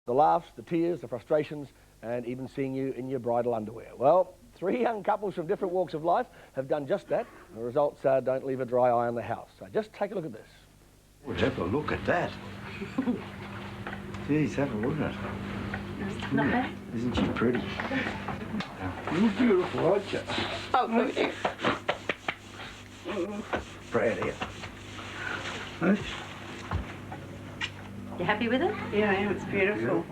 The laughs, the tears, the frustrations, and even seeing you in your bridal underwear. Well, three young couples from different walks of life have done just that. The results don't leave a dry eye on the house. So just take a look at this. Would have a look at that. Jeez, have a look at it. Not bad. Isn't she pretty? You're beautiful, aren't you? Oh, thank you. Proud of you. Huh? You happy with it? Yeah, I am. It's beautiful.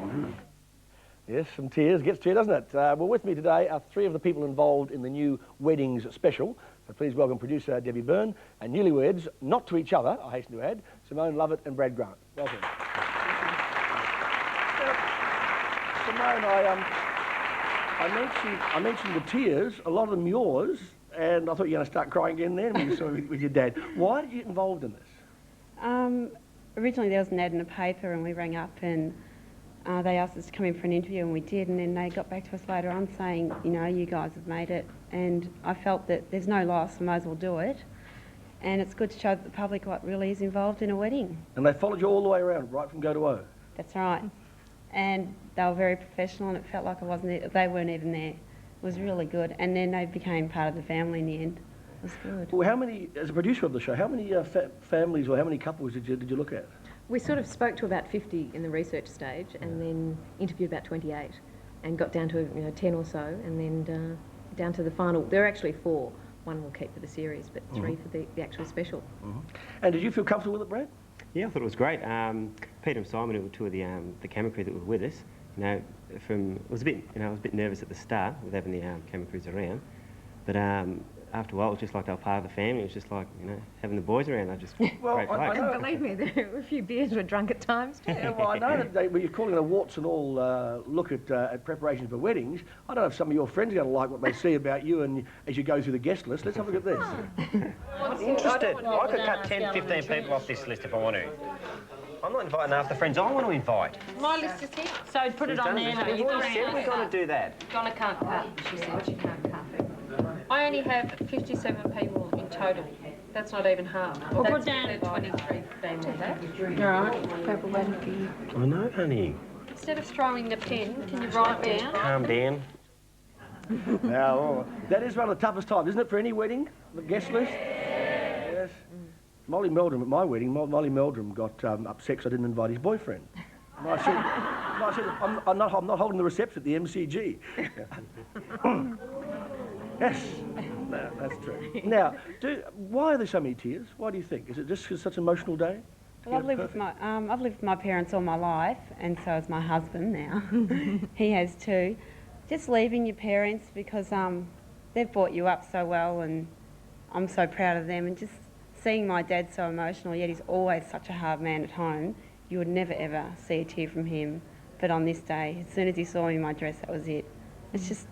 Yes, some tears gets to you, doesn't it? Well, with me today are three of the people involved in the new Weddings special. So please welcome producer Debbie Byrne and newlyweds, not to each other, I hasten to add, Simone Lovitt and Brad Grant. Welcome. Simone, I mentioned the tears, a lot of them yours, and I thought you were going to start crying again then when you saw it with your dad. Why did you get involved in this? Originally there was an ad in the paper and we rang up and they asked us to come in for an interview and we did, and then they got back to us later on saying, you know, you guys have made it, and I felt that there's no loss, I might as well do it, and it's good to show the public what really is involved in a wedding. And they followed you all the way around, right from go to O? That's right. And they were very professional and it felt like they weren't even there. It was really good, and then they became part of the family in the end. It was good. Well, how many, as a producer of the show, how many families or how many couples did you look at? We sort of spoke to about 50 in the research stage and then interviewed about 28 and got down to 10 or so, and then down to the final. There are actually 4. One we'll keep for the series, but 3 for the actual special. And did you feel comfortable with it, Brad? Yeah, I thought it was great. Peter and Simon, who were two of the camera crew that were with us, I was a bit nervous at the start with having the camera crews around, but after a while, it was just like they were part of the family. It was just like, having the boys around. Well, I know. Believe me, there were a few beers were drunk at times too. Yeah, well, I know that you're calling it a warts and all look at preparations for weddings. I don't know if some of your friends are going to like what they see about you and as you go through the guest list. Let's have a look at this. I'm interested. I could cut 10, 15 people off this list if I want to. I'm not inviting half the friends I want to invite. My list is here. So put it on there. But you already said we're going to do that. Donna can't cut. She said she can't cut. I only have 57 people in total. That's not even half. Well, put down 23 families. All right, people waiting for you. I know, honey. Instead of throwing the pen, can you write it down? Calm down. Now, that is one of the toughest times, isn't it, for any wedding, the guest list? Yes. Molly Meldrum, at my wedding, Molly Meldrum got upset because I didn't invite his boyfriend. And I said, I'm not holding the reception at the MCG. Yes, no, that's true. Now, why are there so many tears? Why do you think? Is it just such an emotional day? Well, I've lived with my parents all my life, and so has my husband now. He has too. Just leaving your parents because they've brought you up so well, and I'm so proud of them. And just seeing my dad so emotional, yet he's always such a hard man at home. You would never ever see a tear from him. But on this day, as soon as he saw me in my dress, that was it. It's just.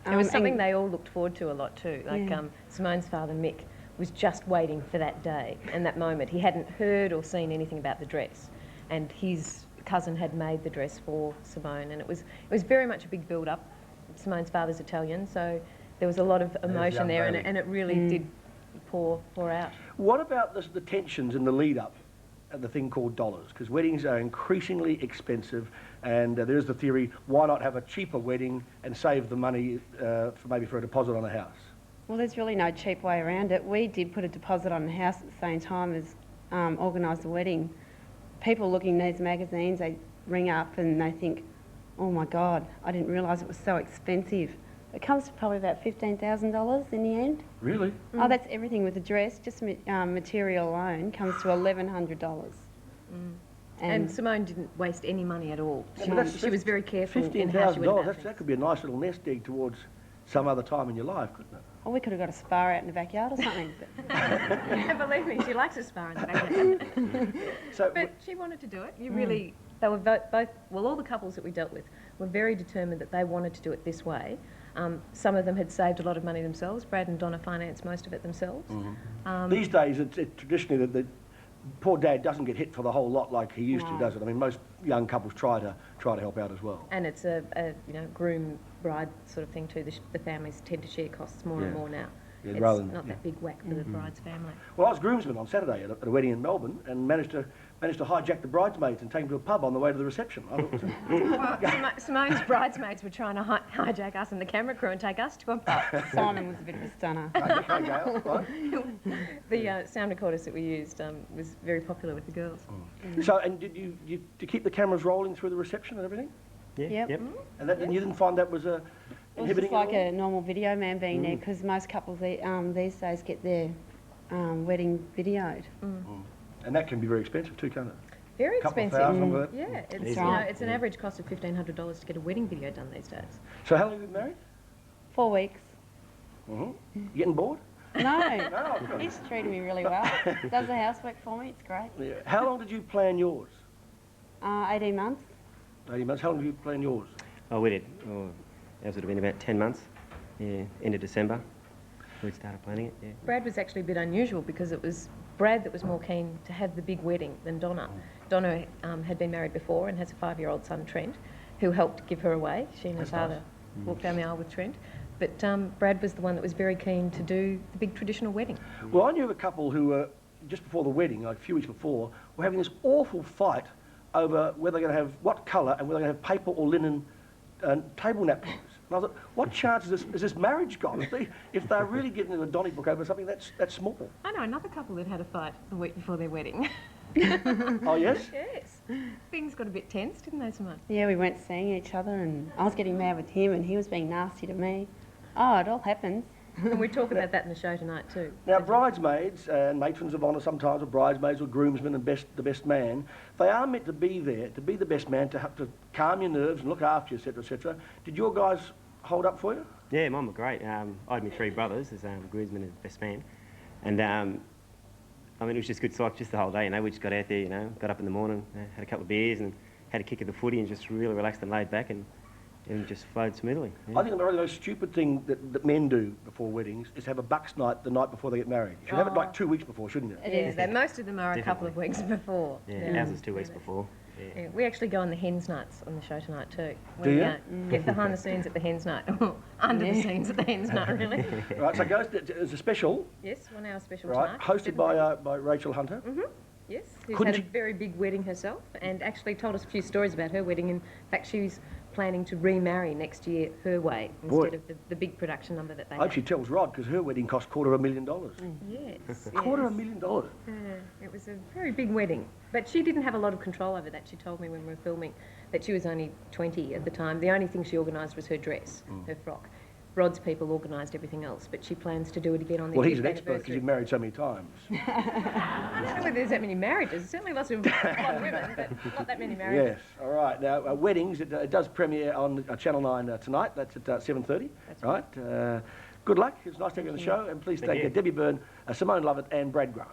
It was something they all looked forward to a lot too. Like Simone's father, Mick, was just waiting for that day and that moment. He hadn't heard or seen anything about the dress, and his cousin had made the dress for Simone, and it was very much a big build-up. Simone's father's Italian, so there was a lot of emotion there, and it really did pour out. What about the tensions in the lead-up? The thing called dollars, because weddings are increasingly expensive, and there's the theory, why not have a cheaper wedding and save the money for a deposit on a house? Well, there's really no cheap way around it. We did put a deposit on the house at the same time as organise the wedding. People looking at these magazines, they ring up and they think, oh my God, I didn't realise it was so expensive. It comes to probably about $15,000 in the end. Really? Oh, that's everything with the dress. Just material alone comes to $1,100. And Simone didn't waste any money at all. She was very careful in how she went about things. That could be a nice little nest egg towards some other time in your life, couldn't it? Oh, we could have got a spa out in the backyard or something. Yeah, believe me, she likes a spa in the backyard. But she wanted to do it. They were both, all the couples that we dealt with were very determined that they wanted to do it this way. Some of them had saved a lot of money themselves. Brad and Donna financed most of it themselves. These days, it's traditionally that the poor dad doesn't get hit for the whole lot like he used to, does it? I mean, most young couples try to help out as well. And it's a groom bride sort of thing too. The families tend to share costs more and more now. Yeah, it's not that big whack for the bride's family. Well, I was groomsman on Saturday at a wedding in Melbourne and managed to managed to hijack the bridesmaids and take them to a pub on the way to the reception. I thought it was Simone's bridesmaids were trying to hijack us and the camera crew and take us to a pub. Simon was a bit of a stunner. okay, Gail, right? The sound recorders that we used was very popular with the girls. So, and did you keep the cameras rolling through the reception and everything? Yeah. Yep. And that, and you didn't find that was It was inhibiting just like at all? a normal video man being there, because most couples these days get their wedding videoed. And that can be very expensive too, can't it? Very Couple of expensive. thousand for that. Yeah, it's, That's you know, right. it's an average cost of $1,500 to get a wedding video done these days. So how long have you been married? 4 weeks. You getting bored? No, No, good. he's treated me really well. Does the housework for me, it's great. Yeah. How long did you plan yours? 18 months. 80 months. How long did you plan yours? Oh, we did. Oh, that would have been about 10 months. Yeah, end of December. We started planning it, yeah. Brad was actually a bit unusual because it was Brad that was more keen to have the big wedding than Donna. Donna had been married before and has a 5-year-old son, Trent, who helped give her away. She and her father walked down the aisle with Trent. But Brad was the one that was very keen to do the big traditional wedding. Well, I knew of a couple who were, just before the wedding, like a few weeks before, were having this awful fight over whether they're going to have what colour and whether they're going to have paper or linen table napkins. And I thought, what chance is this marriage got? If they're really getting into a Donnybrook over something that's small. I know another couple that had a fight the week before their wedding. Oh, yes? Yes. Things got a bit tense, didn't they, Simone? Yeah, we weren't seeing each other, and I was getting mad with him, and he was being nasty to me. Oh, it all happens. And we talk about that in the show tonight too. Now, bridesmaids and matrons of honour sometimes, or bridesmaids or groomsmen and the best man, they are meant to be there, to be the best man, to have to calm your nerves and look after you, etc., etc. Did your guys hold up for you? Yeah, mine were great. I had my 3 brothers as groomsmen and best man. And I mean, it was just good psych just the whole day, you know. We just got out there, you know, got up in the morning, had a couple of beers and had a kick of the footy and just really relaxed and laid back and just flowed smoothly. Yeah. I think the most stupid thing that men do before weddings is have a bucks night the night before they get married. You should have it like 2 weeks before, shouldn't you? It is. Most of them are a couple of weeks before. Yeah, ours was 2 weeks before. Yeah. Yeah, we actually go on the hens nights on the show tonight too. Do you? Get behind the scenes at the hens night. Under the scenes at the hens night, really. Right, so it goes it's a special, Yes, 1 hour special right, tonight. hosted by Rachel Hunter. Yes, who's Couldn't had a you- very big wedding herself and actually told us a few stories about her wedding. In fact, she's planning to remarry next year her way instead of the big production number that they I hope had. she tells Rod, because her wedding cost $250,000. Yes. $250,000. It was a very big wedding. But she didn't have a lot of control over that. She told me when we were filming that she was only 20 at the time. The only thing she organised was her dress, her frock. Rod's people organised everything else, but she plans to do it again on the Well, he's 10th an expert because anniversary. he's married so many times. I don't know whether there's that many marriages. There's certainly lots of blonde women, but not that many marriages. Yes, all right. Now, weddings, it does premiere on Channel 9 tonight. That's at 7:30, right? Good luck. It's nice to have you on the show. And please thank you. Debbie Byrne, Simone Lovitt and Brad Grant.